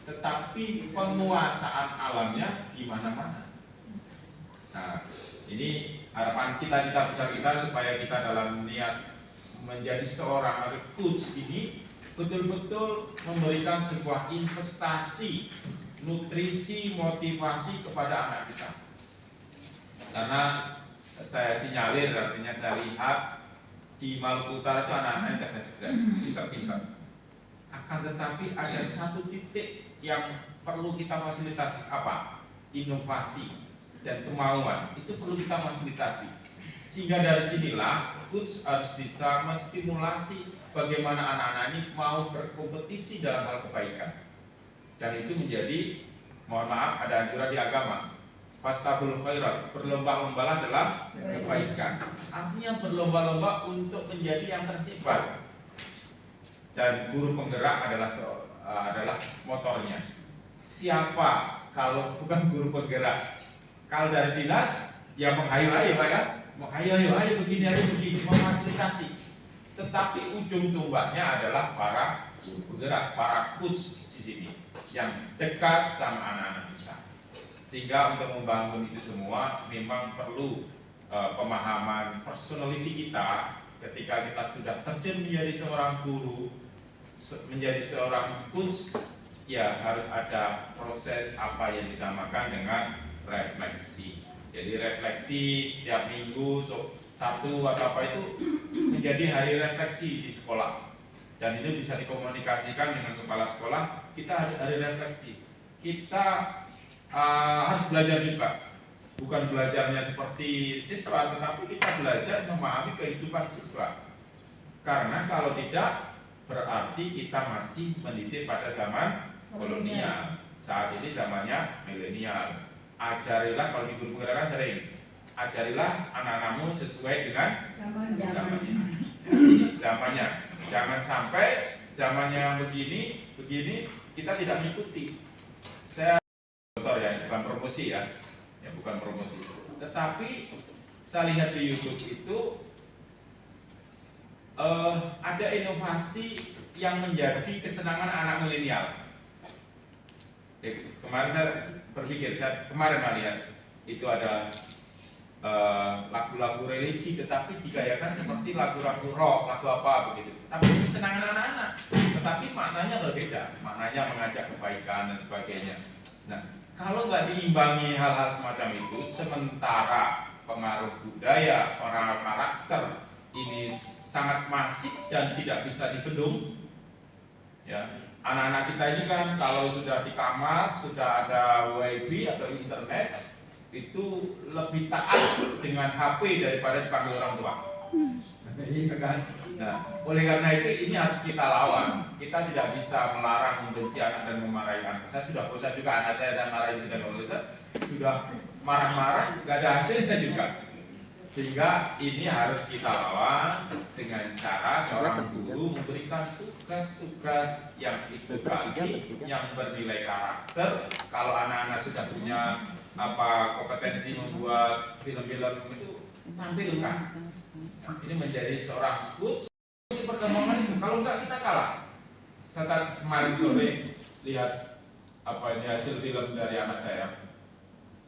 tetapi penguasaan alamnya di mana-mana. Nah, ini harapan kita besar kita supaya kita dalam niat menjadi seorang coach ini betul-betul memberikan sebuah investasi nutrisi, motivasi kepada anak kita. Karena saya sinyalir, artinya saya lihat di Maluku Utara itu anak-anak cerdas-cerdas, pintar-pintar. Akan tetapi ada satu titik yang perlu kita fasilitasi, apa? Inovasi dan kemauan itu perlu kita fasilitasi. Sehingga dari sinilah coach harus bisa menstimulasi bagaimana anak-anak ini mau berkompetisi dalam hal kebaikan. Dan itu menjadi, mohon maaf, ada anjuran di agama, fastabul khairat, berlomba-lombalah dalam kebaikan. Artinya berlomba-lomba untuk menjadi yang terhebat. Dan guru penggerak adalah motornya. Siapa kalau bukan guru penggerak? Kalau dari dinas, ya menghayal-hayal Pak ya, menghayal, ayo begini, memfasilitasi. Tetapi ujung tombaknya adalah para guru penggerak, para coach di sini yang dekat sama anak-anak kita. Sehingga untuk membangun itu semua memang perlu pemahaman personality kita. Ketika kita sudah terjun menjadi seorang guru, menjadi seorang coach, ya harus ada proses apa yang dinamakan dengan refleksi. Jadi refleksi setiap minggu, Sabtu atau apa itu menjadi hari refleksi di sekolah. Dan itu bisa dikomunikasikan dengan kepala sekolah. Kita hari refleksi. Kita harus belajar juga. Bukan belajarnya seperti siswa, tetapi kita belajar memahami kehidupan siswa. Karena kalau tidak, berarti kita masih mendidik pada zaman kolonial. Saat ini zamannya milenial. Ajarilah, kalau di guru penggerak sering, ajarilah anak-anakmu sesuai dengan zamannya. Jangan sampai zamannya begini kita tidak mengikuti. Saya contoh ya, bukan promosi ya, bukan promosi. Tetapi saya lihat di YouTube itu ada inovasi yang menjadi kesenangan anak milenial. Kemarin saya berpikir, kemarin lihat itu ada lagu-lagu religi tetapi digayakan seperti lagu-lagu rock, lagu apa begitu. Tapi ini kesenangan anak-anak, tetapi maknanya berbeda, maknanya mengajak kebaikan dan sebagainya. Nah, kalau nggak diimbangi hal-hal semacam itu, sementara pengaruh budaya, pengaruh karakter ini sangat masif dan tidak bisa dibendung, ya. Anak-anak kita ini kan kalau sudah di kamar, sudah ada wifi atau internet, itu lebih taat dengan HP daripada dipanggil orang tua. Iya kan? Nah, oleh karena itu ini harus kita lawan. Kita tidak bisa melarang membenci anak dan memarahi anak. Saya sudah bosan juga anak saya dan marahin juga kalau sudah marah-marah, nggak ada hasilnya juga. Sehingga ini harus kita lawan dengan cara seorang guru memberikan tugas-tugas yang itu baik, yang bernilai karakter. Kalau anak-anak sudah punya kompetensi membuat film-film itu, tampilkan. Nah, ini menjadi seorang coach. Ini perkembangan itu. Kalau enggak kita kalah. Saya kemarin sore lihat hasil film dari anak saya.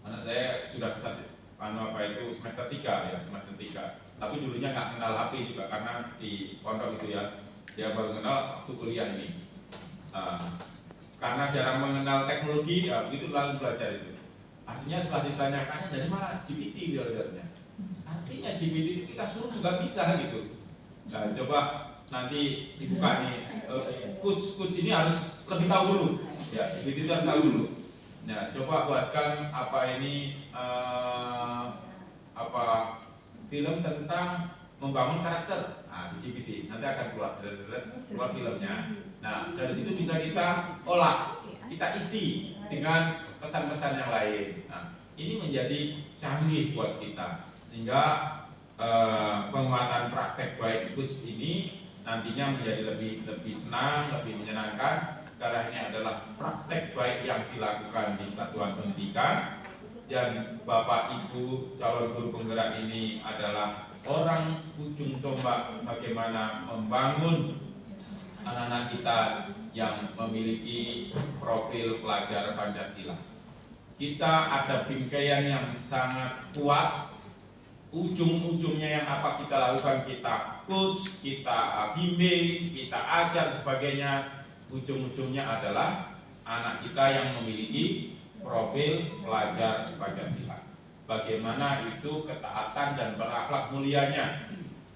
Anak saya sudah semester 3 ya, semester 3. Tapi dulunya nggak kenal HP juga karena di pondok itu ya, dia baru kenal waktu kuliah ini. Karena jarang mengenal teknologi, ya begitu lalu belajar itu. Artinya setelah ditanyakannya dari mana GPT belajarnya. Artinya GPT itu kita suruh juga bisa gitu. Nah, coba nanti dibuka nih, coach ini harus lebih tahu dulu, ya GPT itu harus tahu dulu. Nah, coba buatkan film tentang membangun karakter. Nah, di GPT nanti akan keluar filmnya. Nah, dari situ bisa kita olah, kita isi dengan pesan-pesan yang lain. Nah, ini menjadi canggih buat kita sehingga penguatan praktek baik coach ini nantinya menjadi lebih senang, lebih menyenangkan. Karena ini adalah praktek baik yang dilakukan di satuan pendidikan, dan Bapak Ibu calon guru penggerak ini adalah orang ujung tombak bagaimana membangun anak-anak kita yang memiliki profil pelajar Pancasila. Kita ada bingkaian yang sangat kuat, ujung-ujungnya yang apa kita lakukan, kita coach, kita bimbing, kita ajar sebagainya. Ujung-ujungnya adalah anak kita yang memiliki profil pelajar Pancasila. Bagaimana itu ketaatan dan berakhlak mulianya,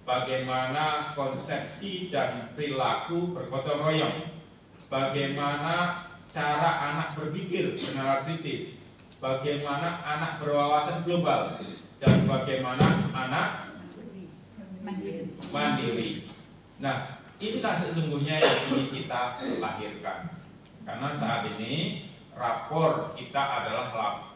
bagaimana konsepsi dan perilaku bergotong royong, bagaimana cara anak berpikir benar kritis, bagaimana anak berwawasan global, dan bagaimana anak mandiri. Nah, inilah sesungguhnya yang ingin kita lahirkan. Karena saat ini rapor kita adalah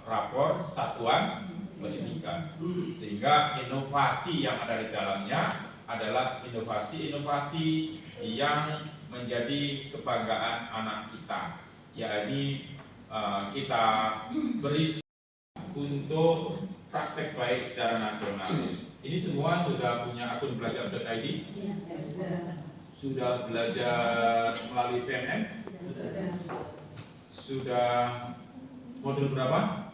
rapor satuan pendidikan. Sehingga inovasi yang ada di dalamnya adalah inovasi-inovasi yang menjadi kebanggaan anak kita. Yaitu kita beri untuk praktek baik secara nasional. Ini semua sudah punya akun belajar.id? Sudah belajar melalui PMM? Sudah modul berapa?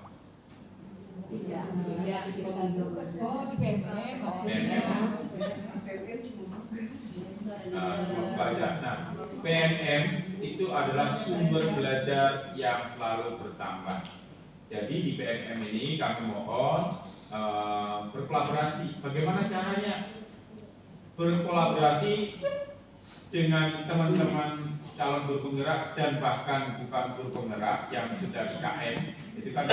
Nah, PMM itu adalah sumber belajar yang selalu bertambah. Jadi di PMM ini kami mohon berkolaborasi. Bagaimana caranya? Berkolaborasi dengan teman-teman calon guru penggerak dan bahkan bukan guru penggerak yang sudah di KM, itu kan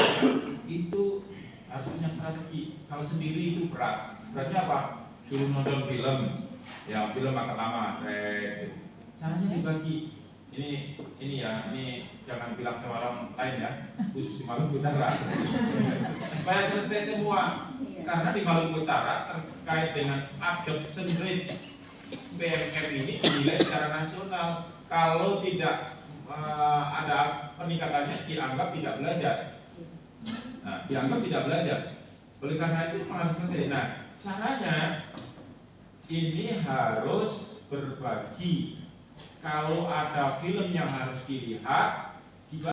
itu harus punya strategi. Kalau sendiri itu berat. Beratnya apa? Suruh nonton film, ya film akan lama. Caranya dibagi. Ini jangan bilang sama orang lain ya, khusus di Maluku Utara. Supaya selesai semua. Karena di Maluku Utara terkait dengan adoption rate PMM ini dinilai secara nasional. Kalau tidak ada peningkatannya dianggap tidak belajar. Nah, dianggap tidak belajar. Oleh karena itu memang harus selesai. Nah, caranya ini harus berbagi. Kalau ada film yang harus dilihat,